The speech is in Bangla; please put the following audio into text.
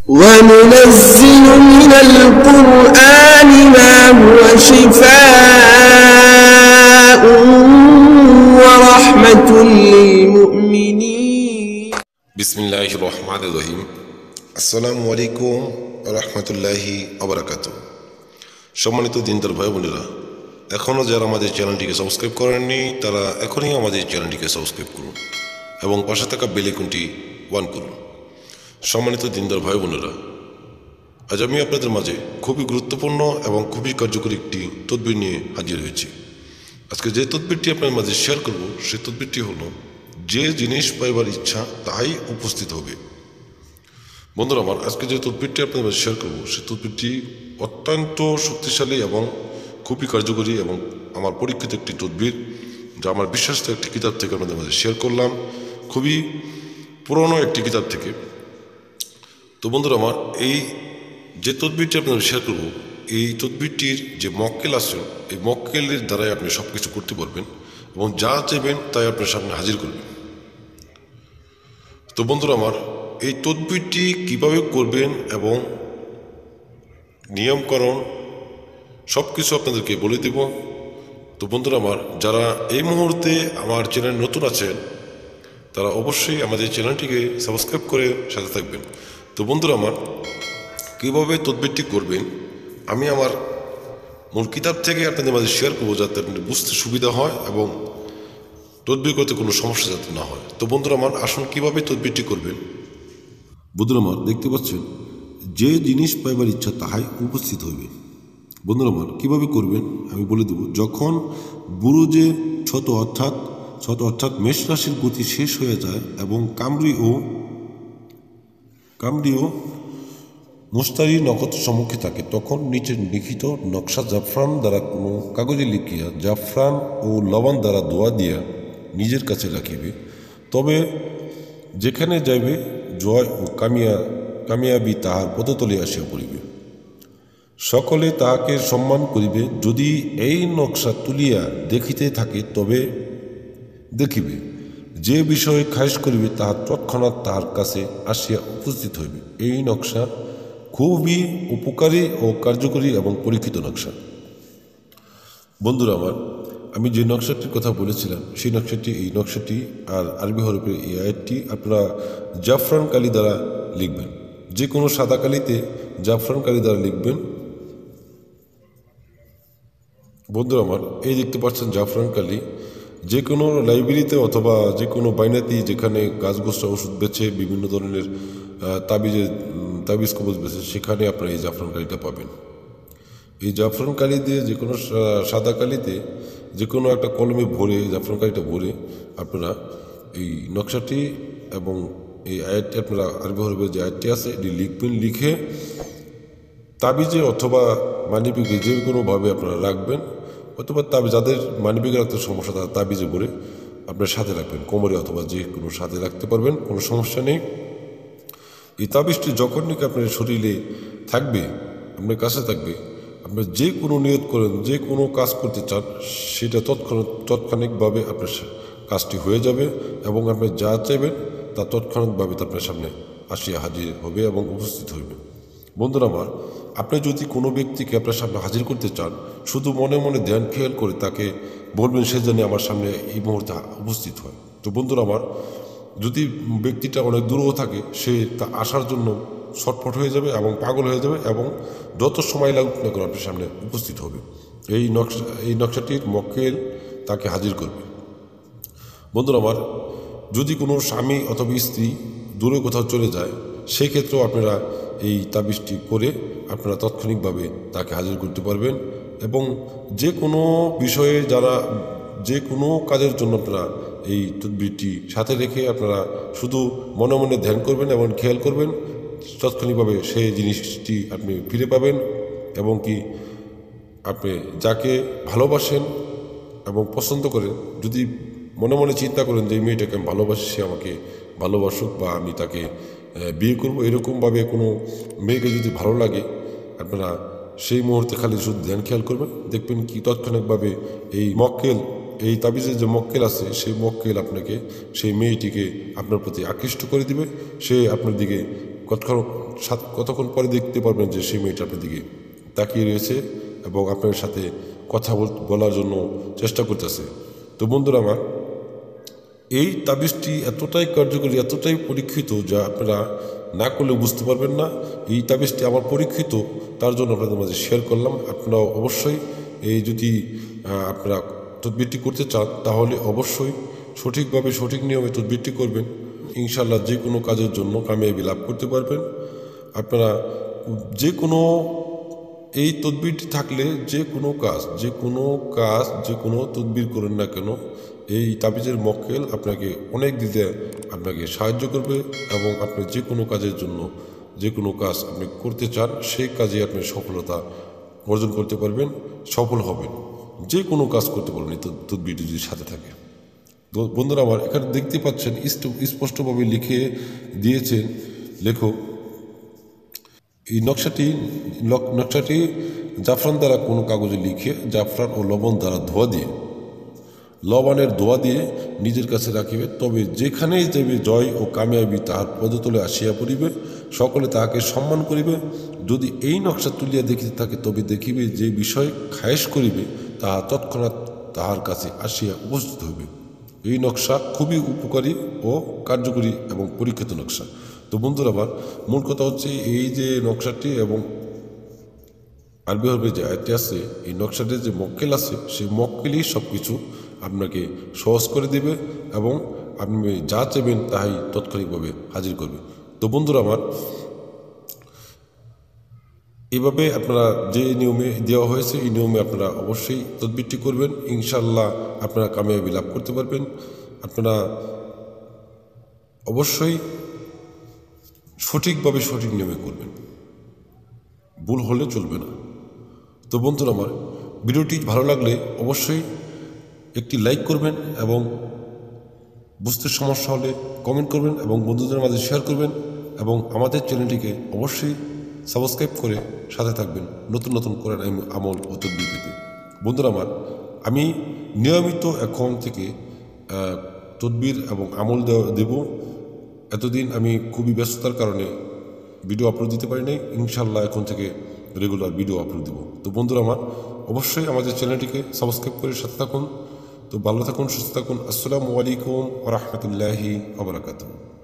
وننزل من القرآن ما هو شفاء ورحمة للمؤمنين بسم الله الرحمن الرحيم আসসালামু আলাইকুম ওয়া রাহমাতুল্লাহি ওয়া বারাকাতুহু। সম্মানিত দিনদার ভাই বোনেরা, এখনও যারা আমাদের চ্যানেলটিকে সাবস্ক্রাইব করেননি তারা এখনই আমাদের চ্যানেলটিকে সাবস্ক্রাইব করুন এবং পাশে থাকা বেল আইকনটি অন করুন। সম্মানিত দিনদার ভাই বোনেরা, আজ আমি আপনাদের মাঝে খুবই গুরুত্বপূর্ণ এবং খুবই কার্যকরী একটি তদবির নিয়ে হাজির হয়েছি। আজকে যে তদবিরটি আপনার মাঝে শেয়ার করব সেই তদবিরটি হলো, যে জিনিস পাইবার ইচ্ছা তাহাই উপস্থিত হবে। বন্ধুরা আমার, আজকে যে তদবিরটি আপনাদের মাঝে শেয়ার করব সেই তদবিরটি অত্যন্ত শক্তিশালী এবং খুবই কার্যকরী এবং আমার পরীক্ষিত একটি তদবির, যা আমার বিশ্বাসিত একটি কিতাব থেকে আপনাদের মাঝে শেয়ার করলাম, খুবই পুরনো একটি কিতাব থেকে। তো বন্ধুরা আমার, এই যে তদবিরটি আপনাদের শেয়ার করব, এই তদবিরটির যে মক্কেল আছে, এই মক্কেলের দ্বারাই আপনি সব কিছু করতে পারবেন এবং যা চাইবেন তাই আপনার সামনে হাজির করবেন। তো বন্ধুরা আমার, এই তদবিরটি কিভাবে করবেন এবং নিয়মকরণ সব কিছু আপনাদেরকে বলে দেব। তো বন্ধুরা আমার, যারা এই মুহূর্তে আমার চ্যানেল নতুন আছেন তারা অবশ্যই আমাদের চ্যানেলটিকে সাবস্ক্রাইব করে সাথে থাকবেন। তো বন্ধুরা আমার, কীভাবে তদবিরটি করবেন আমি আমার মূল কিতাব থেকে আপনাদের মাঝে শেয়ার করবো, যাতে আপনি বুঝতে সুবিধা হয় এবং তদবির করতে কোনো সমস্যা যাতে না হয়। তো বন্ধুরা আমার, আসুন কীভাবে তদবিরটি করবেন। বন্ধুরা আমার, দেখতে পাচ্ছেন, যে জিনিস পাইবার ইচ্ছা তাহাই উপস্থিত হইবে। বন্ধুরা আমার, কীভাবে করবেন আমি বলে দেব। যখন বুরুজে ছত অর্থাৎ মেষ রাশির গতি শেষ হয়ে যায় এবং কামরি ও মুস্তারি নক্ষত্র সম্মুখে থাকে, তখন নিচের লিখিত নকশা জাফরান দ্বারা কোনো কাগজে লিখিয়া জাফরান ও লবণ দ্বারা দোয়া দিয়া নিজের কাছে রাখিবে। তবে যেখানে যাইবে জয় ও কামিয়াবি তাহার পদতলে আসিয়া পড়িবে। সকলে তাহাকে সম্মান করিবে। যদি এই নকশা তুলিয়া দেখিতে থাকে তবে দেখিবে, যে বিষয়ে খারিজ করিবে তাহা তৎক্ষণাৎ তাহার কাছে আসিয়া উপস্থিত হইবে। এই নকশা খুবই উপকারী ও কার্যকরী এবং পরীক্ষিত নকশা। বন্ধুরা আমার, আমি যে নকশাটির কথা বলেছিলাম সেই এই নকশাটি আর আরবি হরফের এই আয়াতটি আপনারা জাফরান কালি দ্বারা লিখবেন। যে কোনো সাদা কালিতে জাফরান কালি দ্বারা লিখবেন। বন্ধুরা আমার, এই দেখতে পাচ্ছেন জাফরান কালি। যে কোনো লাইব্রেরিতে অথবা যে কোনো বাইনাতেই যেখানে গাছগোষ্ঠা ওষুধ বেচে, বিভিন্ন ধরনের তাবিজ কবজ বেচে, সেখানে আপনারা এই জাফরান কালিটা পাবেন। এই জাফরান কালি দিয়ে যে কোনো সাদা কালিতে যে কোনো একটা কলমে ভরে জাফরান কালিটা ভরে আপনারা এই নকশাটি এবং এই আয়াতটি, আপনারা আরবি হরফের যে আয়াতটি আছে এটি লিখবেন। লিখে তাবিজে অথবা মানিব্যাগে যে কোনোভাবে আপনারা রাখবেন, অথবা যাদের মানিব্যাগে রাখতে সমস্যা তারা তাবিজে ভরে আপনার সাথে রাখবেন, কোমরে অথবা যে কোনো সাথে রাখতে পারবেন, কোনো সমস্যা নেই। এই তাবিজটি যখন নাকি আপনার শরীরে থাকবে, আপনার কাছে থাকবে, আপনি যে কোনো নিয়ত করেন, যে কোনো কাজ করতে চান, সেটা তাৎক্ষণিকভাবে আপনার কাজটি হয়ে যাবে এবং আপনি যা চাইবেন তা তাৎক্ষণিকভাবে আপনার সামনে আসিয়া হাজির হবে এবং উপস্থিত হইবে। বন্ধুরা আমার, আপনি যদি কোনো ব্যক্তিকে আপনার সামনে হাজির করতে চান, শুধু মনে মনে ধ্যান খেয়াল করে তাকে বলবেন সে যেন আমার সামনে এই মুহূর্তে উপস্থিত হয়। তো বন্ধুরা আমার, যদি ব্যক্তিটা অনেক দূরেও থাকে, সে তা আসার জন্য ছটফট হয়ে যাবে এবং পাগল হয়ে যাবে এবং যত সময় লাগুক না করে আপনার সামনে উপস্থিত হবে। এই নকশাটির মক্কেল তাকে হাজির করবে। বন্ধুরা আমার, যদি কোনো স্বামী অথবা স্ত্রী দূরে কোথাও চলে যায়, সেই ক্ষেত্রেও আপনারা এই তাবিজটি করে আপনারা তাৎক্ষণিকভাবে তাকে হাজির করতে পারবেন এবং যে কোনো বিষয়ে যে কোনো কাজের জন্য আপনারা এই তদবিরটি সাথে রেখে আপনারা শুধু মনে মনে ধ্যান করবেন এবং খেয়াল করবেন, তাৎক্ষণিকভাবে সেই জিনিসটি আপনি ফিরে পাবেন। এবং কি আপনি যাকে ভালোবাসেন এবং পছন্দ করেন, যদি মনে মনে চিন্তা করেন যে এই মেয়েটাকে আমি ভালোবাসি, সে আমাকে ভালোবাসুক বা আমি তাকে বিয়ে করব, এরকমভাবে কোনো মেয়েকে যদি ভালো লাগে, আপনারা সেই মুহূর্তে খালি শুধু ধ্যান খেয়াল করবেন, দেখবেন কি তাৎক্ষণিকভাবে এই তাবিজের যে মক্কেল আছে সেই মক্কেল আপনাকে, সেই মেয়েটিকে আপনার প্রতি আকৃষ্ট করে দিবে। সে আপনার দিকে কতক্ষণ পরে দেখতে পারবেন যে সেই মেয়েটা আপনার দিকে তাকিয়ে রয়েছে এবং আপনার সাথে কথা বলার জন্য চেষ্টা করতেছে। তো বন্ধুরা আমার, এই তাবিজটি এতটাই কার্যকরী, এতটাই পরীক্ষিত যা আপনারা না করলে বুঝতে পারবেন না। এই তাবিজটি আমার পরীক্ষিত, তার জন্য আপনাদের মাঝে শেয়ার করলাম। আপনারা অবশ্যই এই যদি আপনারা তদবিরটি করতে চান তাহলে অবশ্যই সঠিকভাবে সঠিক নিয়মে তদবিরটি করবেন। ইনশাআল্লাহ যে কোনো কাজের জন্য কামিয়াবি লাভ করতে পারবেন। আপনারা যে কোনো এই তদবিরটি থাকলে যে কোনো তদবির করেন না কেন, এই তাবিজের মক্কেল আপনাকে অনেক দিকে আপনাকে সাহায্য করবে এবং আপনি যে কোনো কাজের জন্য যে কোনো কাজ আপনি করতে চান সেই কাজে আপনি সফলতা অর্জন করতে পারবেন, সফল হবেন। যে কোনো কাজ করতে পারবেন এই তদবিরটি যদি সাথে থাকে। তো বন্ধুরা আমার, এখানে দেখতে পাচ্ছেন স্পষ্টভাবে লিখে দিয়েছেন লেখক, এই নকশাটি জাফরান দ্বারা কোনো কাগজে লিখে জাফরান ও লবণ দ্বারা লবণের ধোয়া দিয়ে নিজের কাছে রাখিবে। তবে যেখানেই যাইবে জয় ও কামিয়াবি তাহার পদতলে আসিয়া পড়িবে, সকলে তাহাকে সম্মান করিবে। যদি এই নকশা তুলিয়া দেখিতে থাকে তবে দেখিবে যে বিষয় খায়েশ করিবে তাহা তৎক্ষণাৎ তাহার কাছে আসিয়া উপস্থিত হইবে। এই নকশা খুবই উপকারী ও কার্যকরী এবং পরীক্ষিত নকশা। তো বন্ধুরা আমার, মূল কথা হচ্ছে এই যে নকশাটি এবং আরবি হরফে যে আয়াতটি আছে, এই নকশাটির যে মক্কেল আছে সেই মক্কেলই সব কিছু আপনাকে সহজ করে দিবে এবং আপনি যা চাইবেন তাই তাৎক্ষণিকভাবে হাজির করবে। তো বন্ধুরা আমার, এভাবে আপনারা যে নিয়মে দেওয়া হয়েছে এই নিয়মে আপনারা অবশ্যই তদবিরটি করবেন। ইনশাআল্লাহ আপনারা কামিয়াবি লাভ করতে পারবেন। আপনারা অবশ্যই সঠিকভাবে সঠিক নিয়মে করবেন, ভুল হলে চলবে না। তো বন্ধুরা আমার, ভিডিওটি ভালো লাগলে অবশ্যই একটি লাইক করবেন এবং বুঝতে সমস্যা হলে কমেন্ট করবেন এবং বন্ধুদের মাঝে শেয়ার করবেন এবং আমাদের চ্যানেলটিকে অবশ্যই সাবস্ক্রাইব করে সাথে থাকবেন নতুন নতুন কোরআন আমল ও তদবির পেতে। বন্ধুরা আমার, আমি নিয়মিত এখন থেকে তদবির এবং আমল দেব। এতদিন আমি খুবই ব্যস্ততার কারণে ভিডিও আপলোড দিতে পারি নাই। ইনশাআল্লাহ এখন থেকে রেগুলার ভিডিও আপলোড দেব। তো বন্ধুরা আমার, অবশ্যই আমাদের চ্যানেলটিকে সাবস্ক্রাইব করে সাথে থাকুন। তো ভালো থাকুন, সুস্থ থাকুন। আসসালামু আলাইকুম ওয়া রাহমাতুল্লাহি ওয়া বারাকাতুহু।